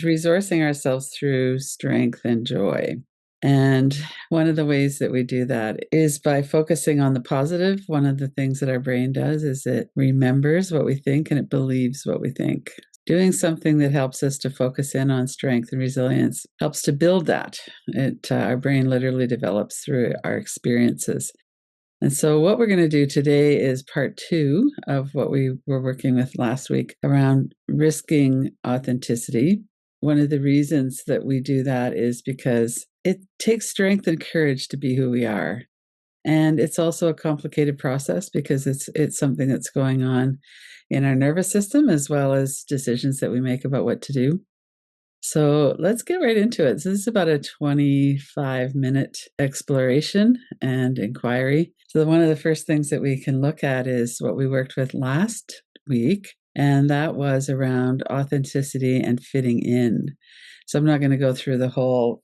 resourcing ourselves through strength and joy. And one of the ways that we do that is by focusing on the positive. One of the things that our brain does is it remembers what we think and it believes what we think. Doing something that helps us to focus in on strength and resilience helps to build that. Our brain literally develops through our experiences. And so, what we're going to do today is part 2 of what we were working with last week around risking authenticity. One of the reasons that we do that is because it takes strength and courage to be who we are. And it's also a complicated process because it's something that's going on in our nervous system as well as decisions that we make about what to do. So let's get right into it. So this is about a 25-minute exploration and inquiry. So one of the first things that we can look at is what we worked with last week, and that was around authenticity and fitting in. So I'm not going to go through the whole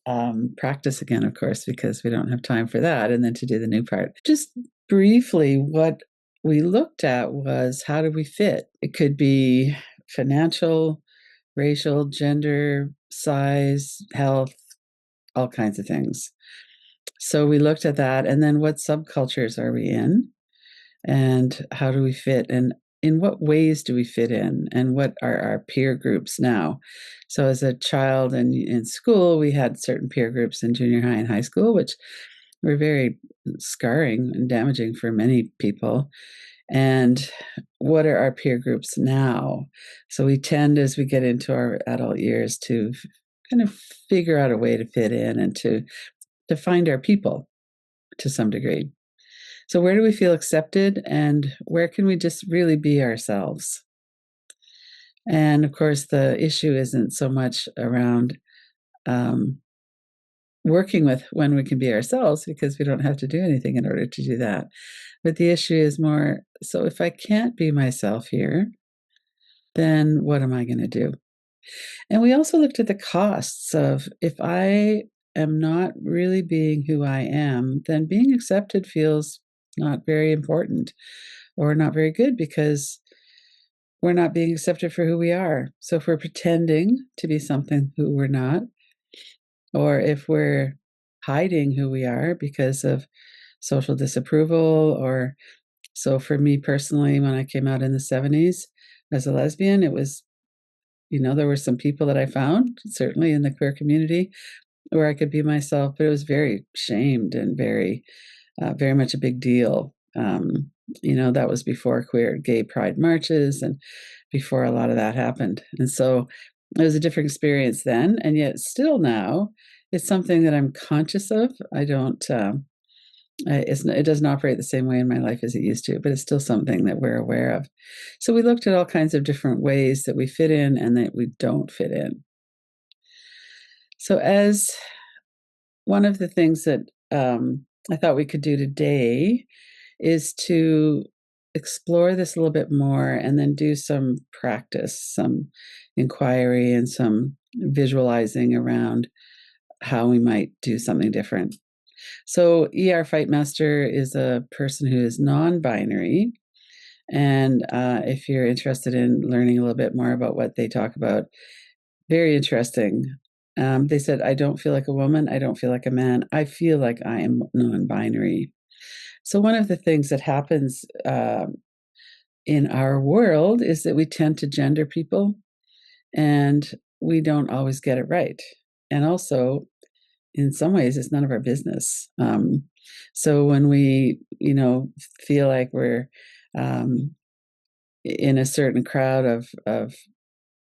practice again, of course, because we don't have time for that, and then to do the new part. Just briefly, what we looked at was how do we fit? It could be financial, racial, gender, size, health, all kinds of things. So we looked at that. And then what subcultures are we in? And how do we fit? And in what ways do we fit in? And what are our peer groups now? So as a child and in school, we had certain peer groups in junior high and high school, which were very scarring and damaging for many people. And what are our peer groups now? So we tend, as we get into our adult years, to kind of figure out a way to fit in and to find our people to some degree. So where do we feel accepted and where can we just really be ourselves? And of course, the issue isn't so much around working with when we can be ourselves, because we don't have to do anything in order to do that. But the issue is more, so if I can't be myself here, then what am I going to do? And we also looked at the costs of if I am not really being who I am, then being accepted feels not very important or not very good because we're not being accepted for who we are. So if we're pretending to be something who we're not, or if we're hiding who we are because of social disapproval, or so for me personally, when I came out in the 70s as a lesbian, it was, there were some people that I found, certainly in the queer community, where I could be myself, but it was very shamed and very, very much a big deal. That was before queer gay pride marches and before a lot of that happened. And so it was a different experience then. And yet still now, it's something that I'm conscious of. I don't, it doesn't operate the same way in my life as it used to, but it's still something that we're aware of. So we looked at all kinds of different ways that we fit in and that we don't fit in. So as one of the things that I thought we could do today is to explore this a little bit more and then do some practice, some inquiry and some visualizing around how we might do something different. So ER Fightmaster is a person who is non-binary. And if you're interested in learning a little bit more about what they talk about, very interesting. They said, I don't feel like a woman. I don't feel like a man. I feel like I am non-binary. So one of the things that happens in our world is that we tend to gender people and we don't always get it right. And also, in some ways, it's none of our business. So when we, feel like we're in a certain crowd of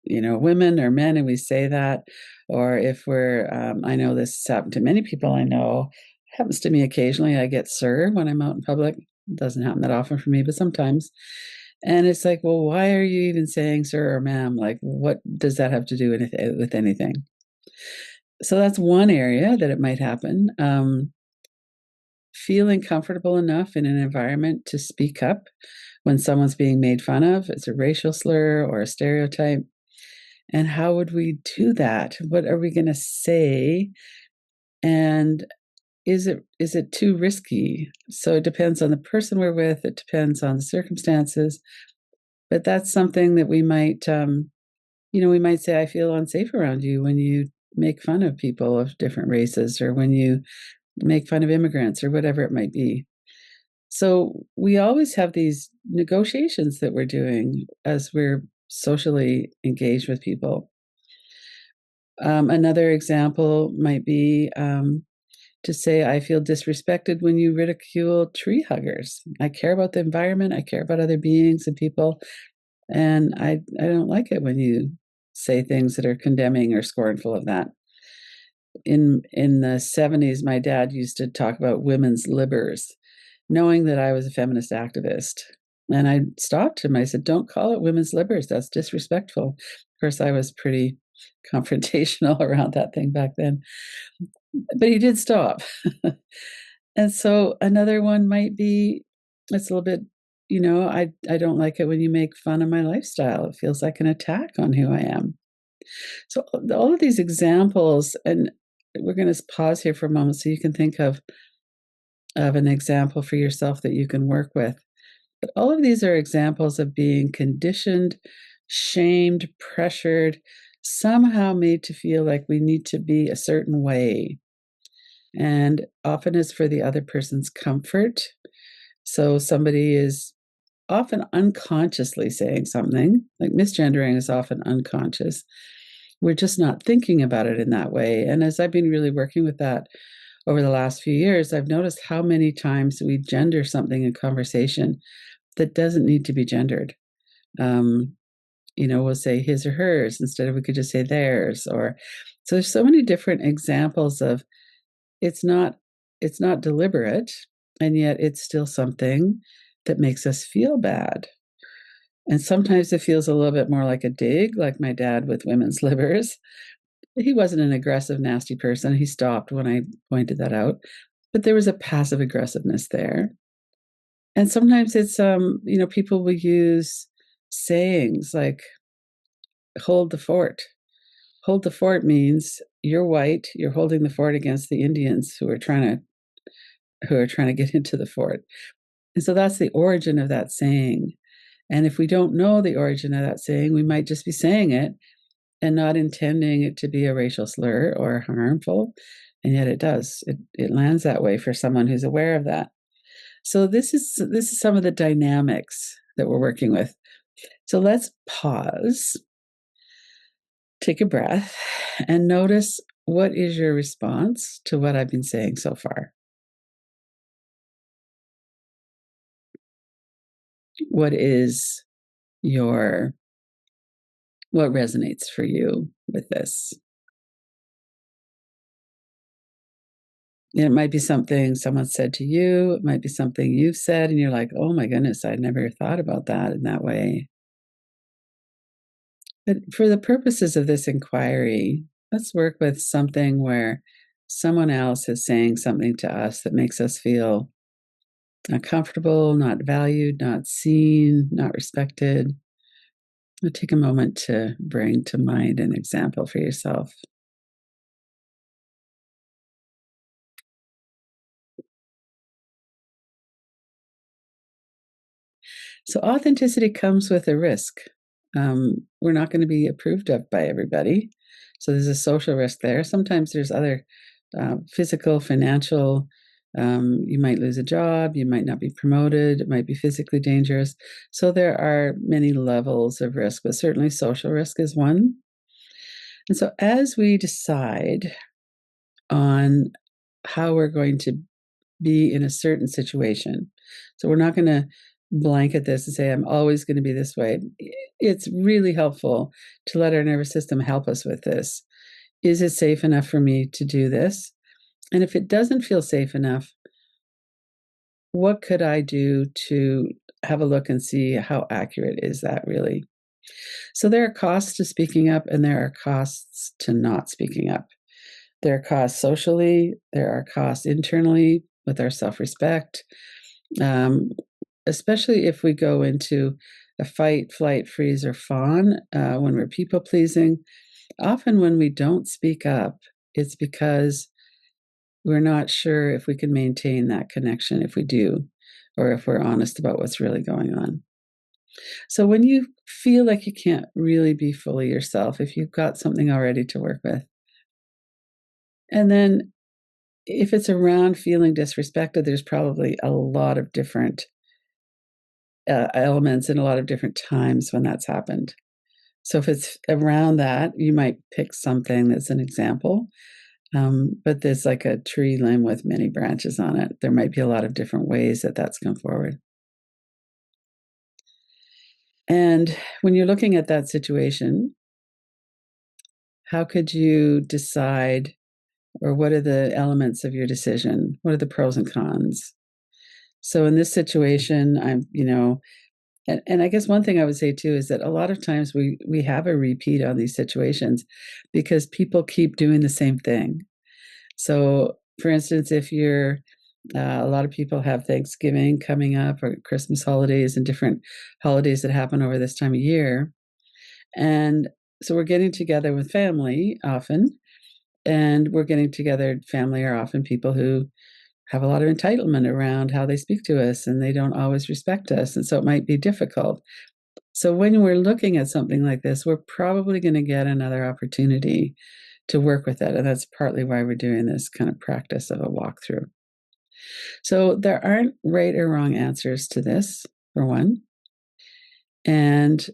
women or men, and we say that, or if we're, I know this has happened to many people I know, it happens to me occasionally. I get sir when I'm out in public. It doesn't happen that often for me, but sometimes. And it's like, well, why are you even saying sir or ma'am? Like, what does that have to do with anything? So that's one area that it might happen. Feeling comfortable enough in an environment to speak up when someone's being made fun of, it's a racial slur or a stereotype. And how would we do that? What are we going to say? And is it too risky? So it depends on the person we're with. It depends on the circumstances. But that's something that we might We might say, I feel unsafe around you when you make fun of people of different races, or when you make fun of immigrants, or whatever it might be. So we always have these negotiations that we're doing as we're socially engaged with people. Another example might be to say, I feel disrespected when you ridicule tree huggers. I care about the environment, I care about other beings and people, and I don't like it when you say things that are condemning or scornful of that. In the 70s, my dad used to talk about women's libbers, knowing that I was a feminist activist. And I stopped him. I said, don't call it women's libbers. That's disrespectful. Of course, I was pretty confrontational around that thing back then. But he did stop. And so another one might be, it's a little bit, I don't like it when you make fun of my lifestyle. It feels like an attack on who I am. So all of these examples, and we're going to pause here for a moment so you can think of an example for yourself that you can work with. But all of these are examples of being conditioned, shamed, pressured, somehow made to feel like we need to be a certain way. And often it's for the other person's comfort. So somebody is often unconsciously saying something, like misgendering is often unconscious. We're just not thinking about it in that way. And as I've been really working with that over the last few years, I've noticed how many times we gender something in conversation that doesn't need to be gendered. We'll say his or hers instead of, we could just say theirs. Or so there's so many different examples of it's not deliberate, and yet it's still something that makes us feel bad. And sometimes it feels a little bit more like a dig, like my dad with women's livers. He wasn't an aggressive, nasty person. He stopped when I pointed that out. But there was a passive aggressiveness there. And sometimes it's, people will use sayings like, hold the fort. Hold the fort means you're white, you're holding the fort against the Indians who are trying to get into the fort. And so that's the origin of that saying. And if we don't know the origin of that saying, we might just be saying it and not intending it to be a racial slur or harmful. And yet it does. It lands that way for someone who's aware of that. So this is some of the dynamics that we're working with. So let's pause, take a breath, and notice, what is your response to what I've been saying so far? What resonates for you with this? It might be something someone said to you. It might be something you've said, and you're like, oh my goodness, I never thought about that in that way. But for the purposes of this inquiry, let's work with something where someone else is saying something to us that makes us feel not comfortable, not valued, not seen, not respected. Take a moment to bring to mind an example for yourself. So authenticity comes with a risk. We're not going to be approved of by everybody. So there's a social risk there. Sometimes there's other physical, financial. You might lose a job. You might not be promoted. It might be physically dangerous. So there are many levels of risk, but certainly social risk is one. And so as we decide on how we're going to be in a certain situation, so we're not going to blanket this and say, I'm always going to be this way. It's really helpful to let our nervous system help us with this. Is it safe enough for me to do this? And if it doesn't feel safe enough, what could I do to have a look and see how accurate is that really? So there are costs to speaking up, and there are costs to not speaking up. There are costs socially, there are costs internally with our self-respect, especially if we go into a fight, flight, freeze, or fawn, when we're people-pleasing. Often when we don't speak up, it's because we're not sure if we can maintain that connection if we do, or if we're honest about what's really going on. So when you feel like you can't really be fully yourself, if you've got something already to work with, and then if it's around feeling disrespected, there's probably a lot of different elements and a lot of different times when that's happened. So if it's around that, you might pick something that's an example. But there's like a tree limb with many branches on it. There might be a lot of different ways that that's come forward. And when you're looking at that situation, how could you decide, or what are the elements of your decision? What are the pros and cons? So in this situation, and I guess one thing I would say too is that a lot of times we have a repeat on these situations because people keep doing the same thing. So, for instance, if you're a lot of people have Thanksgiving coming up or Christmas holidays and different holidays that happen over this time of year. And so we're getting together with family often, and we're getting together. Family are often people who have a lot of entitlement around how they speak to us, and they don't always respect us. And so it might be difficult. So when we're looking at something like this, we're probably going to get another opportunity to work with it. And that's partly why we're doing this kind of practice of a walkthrough. So there aren't right or wrong answers to this, for one. And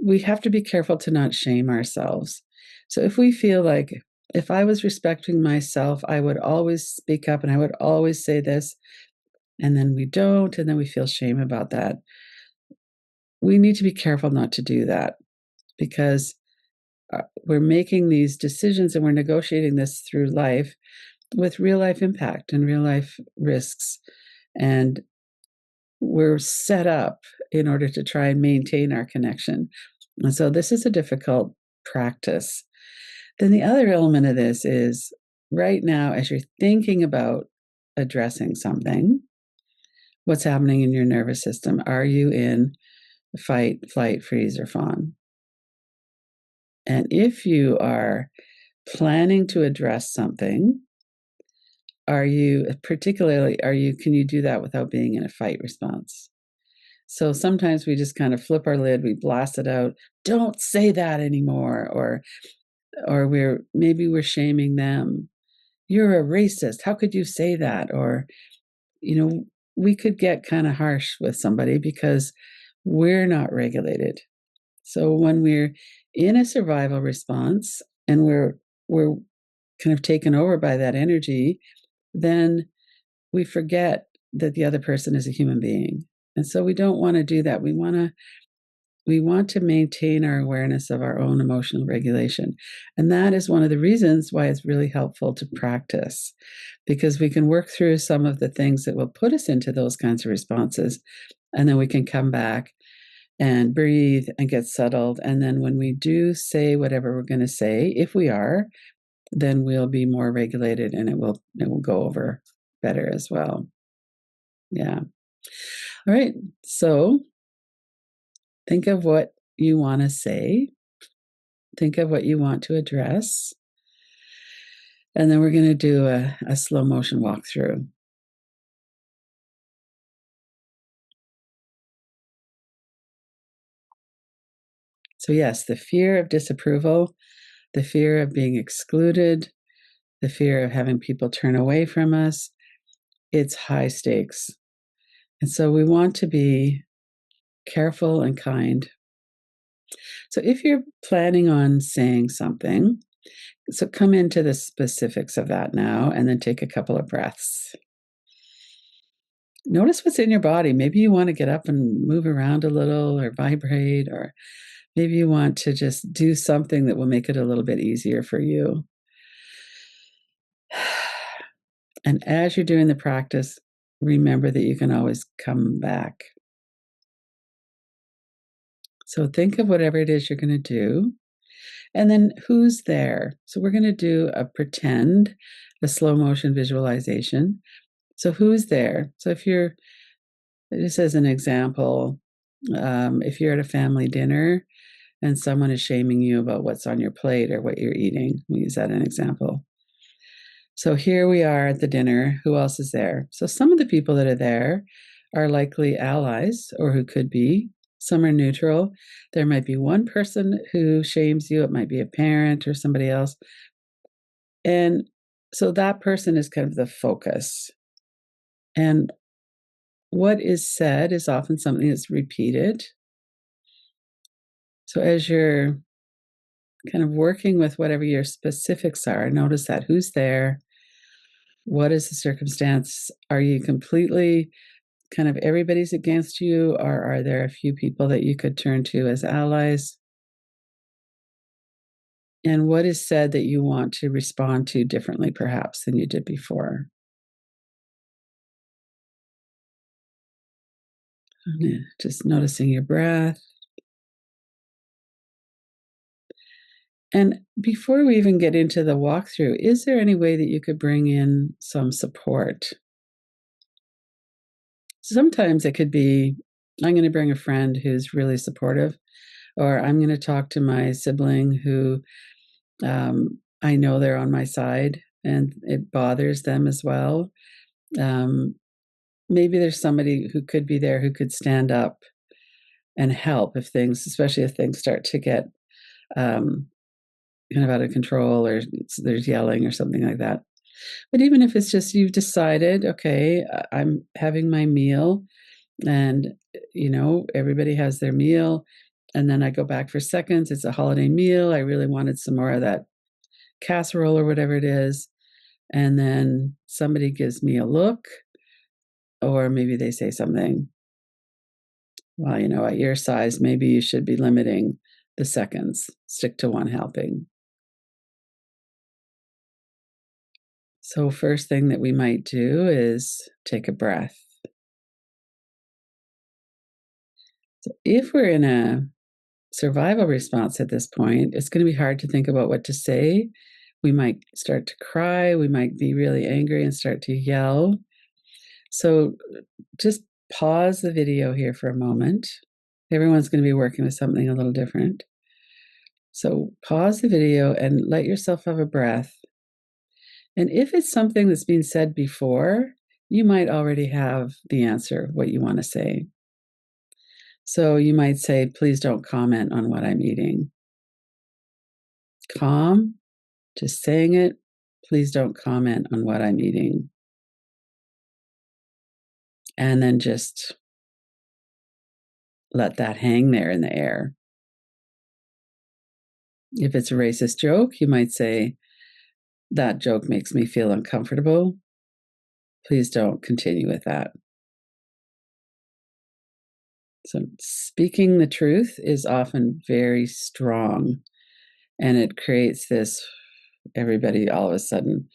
we have to be careful to not shame ourselves. So if we feel like, if I was respecting myself, I would always speak up and I would always say this, and then we don't, and then we feel shame about that. We need to be careful not to do that, because we're making these decisions and we're negotiating this through life with real life impact and real life risks. And we're set up in order to try and maintain our connection. And so this is a difficult practice. Then the other element of this is right now, as you're thinking about addressing something, what's happening in your nervous system? Are you in fight, flight, freeze, or fawn? And if you are planning to address something, can you do that without being in a fight response? So sometimes we just kind of flip our lid, we blast it out, don't say that anymore, or we're shaming them. You're a racist. How could you say that? Or, we could get kind of harsh with somebody because we're not regulated. So when we're in a survival response and we're kind of taken over by that energy, then we forget that the other person is a human being. And so we don't want to do that. We want to maintain our awareness of our own emotional regulation. And that is one of the reasons why it's really helpful to practice, because we can work through some of the things that will put us into those kinds of responses. And then we can come back and breathe and get settled. And then when we do say whatever we're going to say, if we are, then we'll be more regulated and it will go over better as well. Yeah. All right. So think of what you want to say. Think of what you want to address. And then we're going to do a slow motion walkthrough. So yes, the fear of disapproval, the fear of being excluded, the fear of having people turn away from us, it's high stakes. And so we want to be careful and kind. So if you're planning on saying something, so come into the specifics of that now, and then take a couple of breaths. Notice what's in your body. Maybe you want to get up and move around a little or vibrate, or maybe you want to just do something that will make it a little bit easier for you. And as you're doing the practice, remember that you can always come back. So think of whatever it is you're going to do. And then who's there? So we're going to do a slow motion visualization. So who's there? So just as an example, if you're at a family dinner and someone is shaming you about what's on your plate or what you're eating, we use that as an example. So here we are at the dinner. Who else is there? So some of the people that are there are likely allies or who could be. Some are neutral. There might be one person who shames you. It might be a parent or somebody else. And so that person is kind of the focus. And what is said is often something that's repeated. So as you're kind of working with whatever your specifics are, notice that who's there, what is the circumstance? Are you completely kind of everybody's against you, or are there a few people that you could turn to as allies? And what is said that you want to respond to differently, perhaps, than you did before? Just noticing your breath. And before we even get into the walkthrough, is there any way that you could bring in some support? Sometimes it could be, I'm going to bring a friend who's really supportive, or I'm going to talk to my sibling who I know they're on my side and it bothers them as well. Maybe there's somebody who could be there who could stand up and help if things, especially if things start to get kind of out of control or there's yelling or something like that. But even if it's just you've decided, okay, I'm having my meal and, everybody has their meal. And then I go back for seconds. It's a holiday meal. I really wanted some more of that casserole or whatever it is. And then somebody gives me a look, or maybe they say something, well, at your size, maybe you should be limiting the seconds, stick to one helping. So, first thing that we might do is take a breath. So if we're in a survival response at this point, it's going to be hard to think about what to say. We might start to cry. We might be really angry and start to yell. So just pause the video here for a moment. Everyone's going to be working with something a little different. So pause the video and let yourself have a breath. And if it's something that's been said before, you might already have the answer, what you want to say. So you might say, please don't comment on what I'm eating. Calm, just saying it, please don't comment on what I'm eating. And then just let that hang there in the air. If it's a racist joke, you might say, that joke makes me feel uncomfortable. Please don't continue with that. So speaking the truth is often very strong, and it creates this, everybody all of a sudden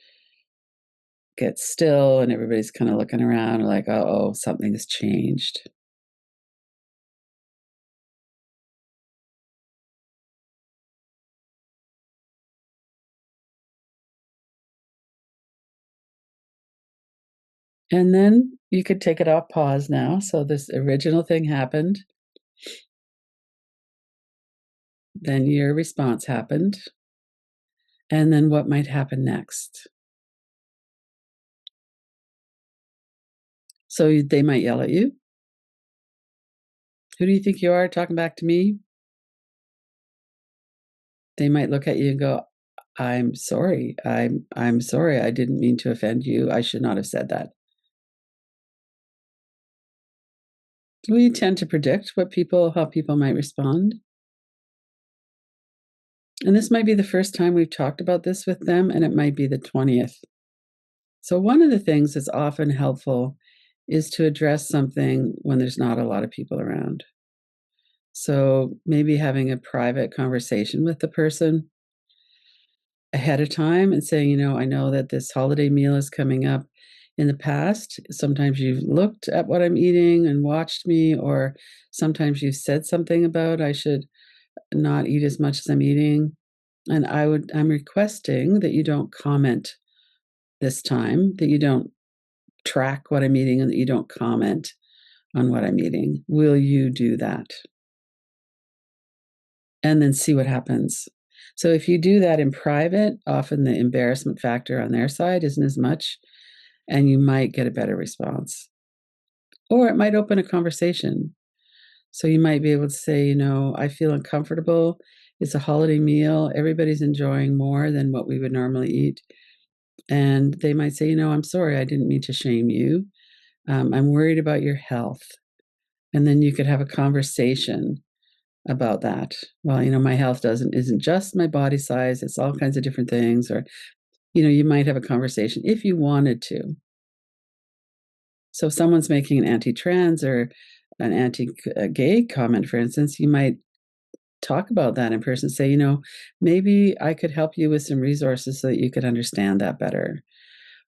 gets still and everybody's kind of looking around like, oh, something has changed. And then you could take it off pause now. So this original thing happened. Then your response happened. And then what might happen next? So they might yell at you. Who do you think you are talking back to me? They might look at you and go, I'm sorry. I'm sorry. I didn't mean to offend you. I should not have said that. We tend to predict how people might respond. And this might be the first time we've talked about this with them, and it might be the 20th. So one of the things that's often helpful is to address something when there's not a lot of people around. So maybe having a private conversation with the person ahead of time and saying, I know that this holiday meal is coming up. In the past, sometimes you've looked at what I'm eating and watched me, or sometimes you've said something about I should not eat as much as I'm eating. And I'm requesting that you don't comment this time, that you don't track what I'm eating, and that you don't comment on what I'm eating. Will you do that? And then see what happens. So if you do that in private, often the embarrassment factor on their side isn't as much, and you might get a better response. Or it might open a conversation. So you might be able to say, I feel uncomfortable. It's a holiday meal. Everybody's enjoying more than what we would normally eat. And they might say, I'm sorry, I didn't mean to shame you. I'm worried about your health. And then you could have a conversation about that. Well, my health isn't just my body size, it's all kinds of different things. Or, you might have a conversation if you wanted to. So if someone's making an anti-trans or an anti-gay comment, for instance, you might talk about that in person. Say, maybe I could help you with some resources so that you could understand that better.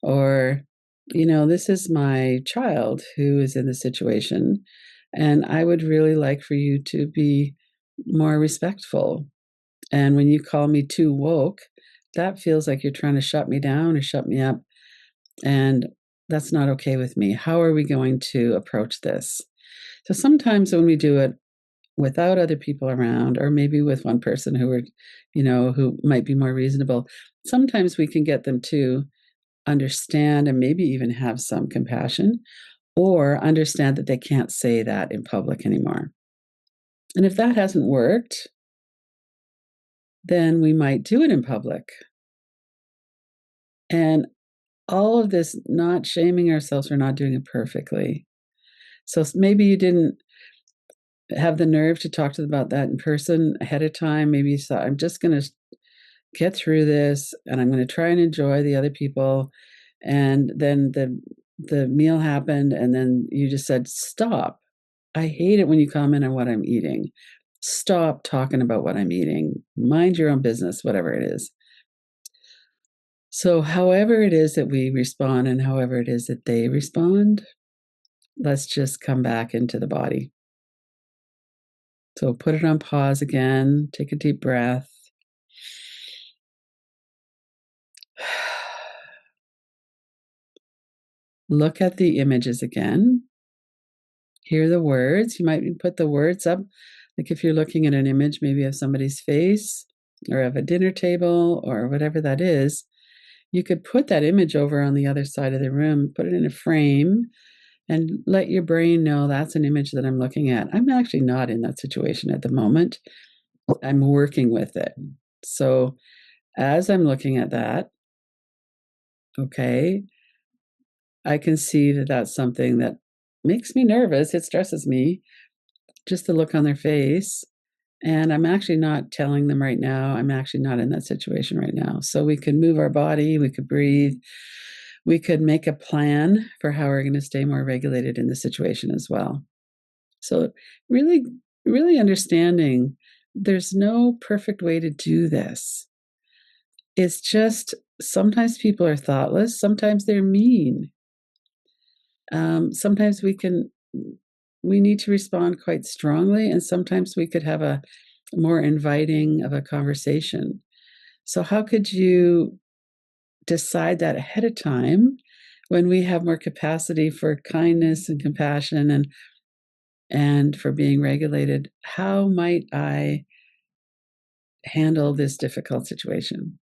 Or, this is my child who is in this situation, and I would really like for you to be more respectful. And when you call me too woke, that feels like you're trying to shut me down or shut me up. And that's not okay with me. How are we going to approach this? So sometimes when we do it without other people around, or maybe with one person who might be more reasonable, sometimes we can get them to understand and maybe even have some compassion, or understand that they can't say that in public anymore. And if that hasn't worked, then we might do it in public. And all of this, not shaming ourselves for not doing it perfectly. So maybe you didn't have the nerve to talk to them about that in person ahead of time. Maybe you thought, I'm just going to get through this and I'm going to try and enjoy the other people. And then the meal happened, and then you just said, stop. I hate it when you comment on what I'm eating. Stop talking about what I'm eating. Mind your own business, whatever it is. So however it is that we respond and however it is that they respond, let's just come back into the body. So put it on pause again. Take a deep breath. Look at the images again. Hear the words. You might put the words up. Like if you're looking at an image, maybe of somebody's face or of a dinner table or whatever that is, you could put that image over on the other side of the room, put it in a frame, and let your brain know that's an image that I'm looking at. I'm actually not in that situation at the moment. I'm working with it. So as I'm looking at that, okay, I can see that that's something that makes me nervous. It stresses me, just the look on their face. And I'm actually not telling them right now, I'm actually not in that situation right now. So we could move our body, we could breathe, we could make a plan for how we're going to stay more regulated in the situation as well. So really, really understanding there's no perfect way to do this. It's just sometimes people are thoughtless, sometimes they're mean. Sometimes we need to respond quite strongly, and sometimes we could have a more inviting of a conversation. So how could you decide that ahead of time when we have more capacity for kindness and compassion and for being regulated? How might I handle this difficult situation?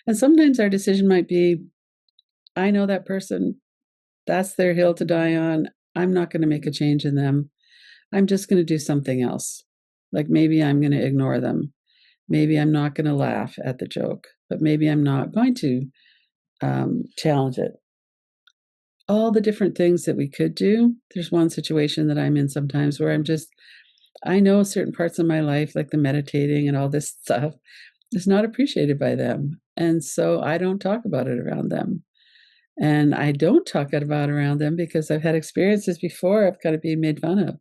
And sometimes our decision might be, I know that person, that's their hill to die on. I'm not going to make a change in them. I'm just going to do something else. Like maybe I'm going to ignore them. Maybe I'm not going to laugh at the joke, but maybe I'm not going to challenge it. All the different things that we could do. There's one situation that I'm in sometimes where I know certain parts of my life, like the meditating and all this stuff, is not appreciated by them. And so I don't talk about it around them. And I don't talk about it around them because I've had experiences before I've kind of been made fun of.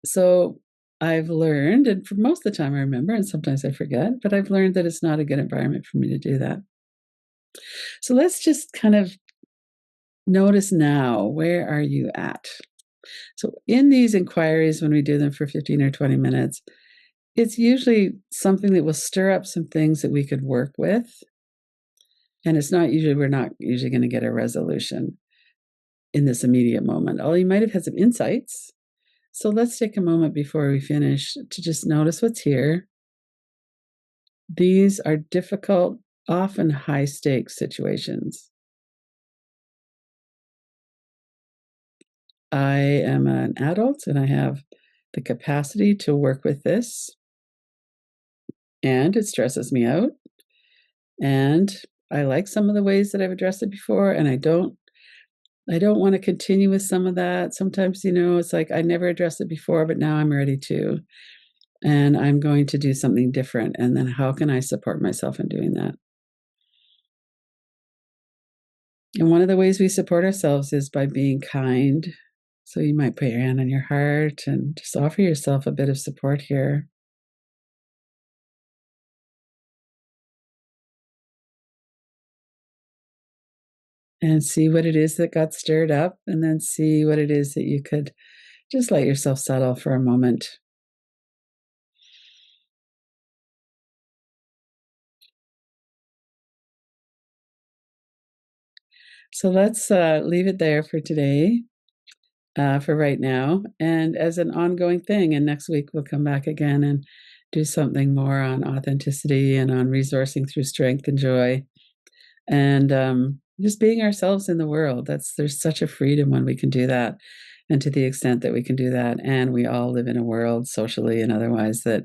So I've learned, and for most of the time I remember, and sometimes I forget, but I've learned that it's not a good environment for me to do that. So let's just kind of notice now, where are you at? So in these inquiries, when we do them for 15 or 20 minutes, it's usually something that will stir up some things that we could work with. And we're not usually going to get a resolution in this immediate moment. Although you might have had some insights. So let's take a moment before we finish to just notice what's here. These are difficult, often high stakes situations. I am an adult and I have the capacity to work with this, and it stresses me out. And I like some of the ways that I've addressed it before, and I don't want to continue with some of that. Sometimes, it's like I never addressed it before, but now I'm ready to. And I'm going to do something different. And then how can I support myself in doing that? And one of the ways we support ourselves is by being kind. So you might put your hand on your heart and just offer yourself a bit of support here. And see what it is that got stirred up, and then see what it is that you could just let yourself settle for a moment. So let's leave it there for today, for right now, and as an ongoing thing. And next week we'll come back again and do something more on authenticity and on resourcing through strength and joy, and just being ourselves in the world. There's such a freedom when we can do that, and to the extent that we can do that, and we all live in a world socially and otherwise that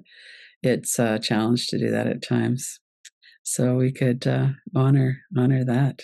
it's a challenge to do that at times. So we could honor that.